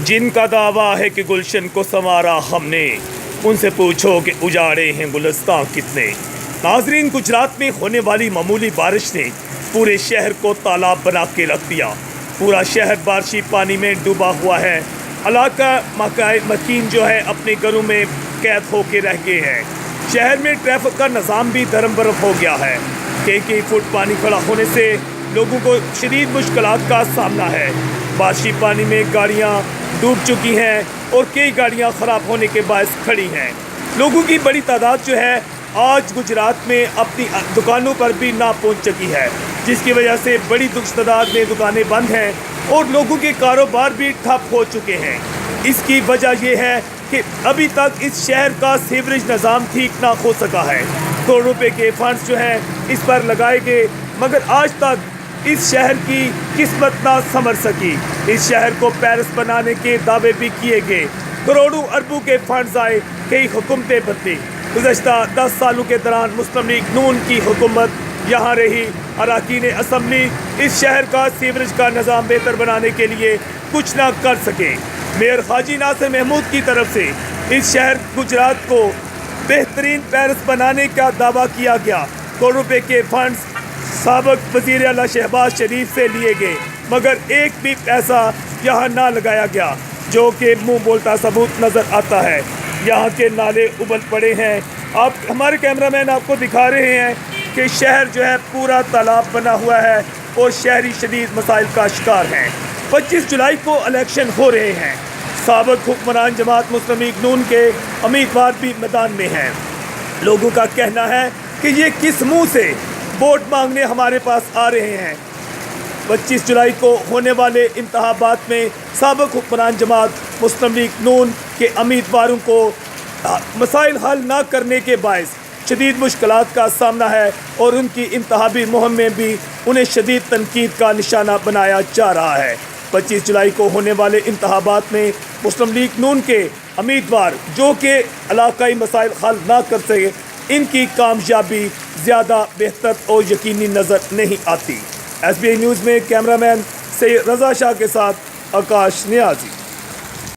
جن کا دعویٰ ہے کہ گلشن کو سنوارا ہم نے، ان سے پوچھو کہ اجاڑے ہیں گلستان کتنے۔ ناظرین، گجرات میں ہونے والی معمولی بارش نے پورے شہر کو تالاب بنا کے رکھ دیا۔ پورا شہر بارشی پانی میں ڈوبا ہوا ہے۔ علاقہ مکین جو ہے اپنے گھروں میں قید ہو کے رہ گئے ہیں۔ شہر میں ٹریفک کا نظام بھی درم برف ہو گیا ہے۔ کئی فٹ پانی کھڑا ہونے سے لوگوں کو شدید مشکلات کا سامنا ہے۔ بارشی پانی میں گاڑیاں ڈوب چکی ہیں اور کئی گاڑیاں خراب ہونے کے باعث کھڑی ہیں۔ لوگوں کی بڑی تعداد جو ہے آج گجرات میں اپنی دکانوں پر بھی نہ پہنچ چکی ہے، جس کی وجہ سے بڑی تعداد میں دکانیں بند ہیں اور لوگوں کے کاروبار بھی ٹھپ ہو چکے ہیں۔ اس کی وجہ یہ ہے کہ ابھی تک اس شہر کا سیوریج نظام ٹھیک نہ ہو سکا ہے۔ کروڑ روپے کے فنڈز جو ہیں اس پر لگائے گئے، مگر آج تک اس شہر کی قسمت نہ سنور سکی۔ اس شہر کو پیرس بنانے کے دعوے بھی کیے گئے، کروڑوں اربوں کے فنڈز آئے، کئی حکومتیں بدلی۔ گزشتہ 10 سالوں کے دوران مسلم لیگ نون کی حکومت یہاں رہی۔ اراکین اسمبلی اس شہر کا سیوریج کا نظام بہتر بنانے کے لیے کچھ نہ کر سکے۔ میئر حاجی ناصر محمود کی طرف سے اس شہر گجرات کو بہترین پیرس بنانے کا دعویٰ کیا گیا۔ کروڑ روپے کے فنڈز سابق وزیر اعلیٰ شہباز شریف سے لیے گئے، مگر ایک بھی پیسہ یہاں نہ لگایا گیا، جو کہ منہ بولتا ثبوت نظر آتا ہے۔ یہاں کے نالے ابل پڑے ہیں۔ ہمارے کیمرہ مین آپ کو دکھا رہے ہیں کہ شہر جو ہے پورا تالاب بنا ہوا ہے اور شہری شدید مسائل کا شکار ہیں۔ 25 جولائی کو الیکشن ہو رہے ہیں۔ سابق حکمران جماعت مسلم لیگ نون کے امیدوار بھی میدان میں ہیں۔ لوگوں کا کہنا ہے کہ یہ کس منہ سے ووٹ مانگنے ہمارے پاس آ رہے ہیں۔ 25 جولائی کو ہونے والے انتخابات میں سابق حکمران جماعت مسلم لیگ نون کے امیدواروں کو مسائل حل نہ کرنے کے باعث شدید مشکلات کا سامنا ہے اور ان کی انتخابی مہم میں بھی انہیں شدید تنقید کا نشانہ بنایا جا رہا ہے۔ 25 جولائی کو ہونے والے انتخابات میں مسلم لیگ نون کے امیدوار جو کہ علاقائی مسائل حل نہ کر سکے، ان کی کامیابی زیادہ بہتر اور یقینی نظر نہیں آتی۔ SBI نیوز میں کیمرہ مین سید رضا شاہ کے ساتھ آکاش نیازی۔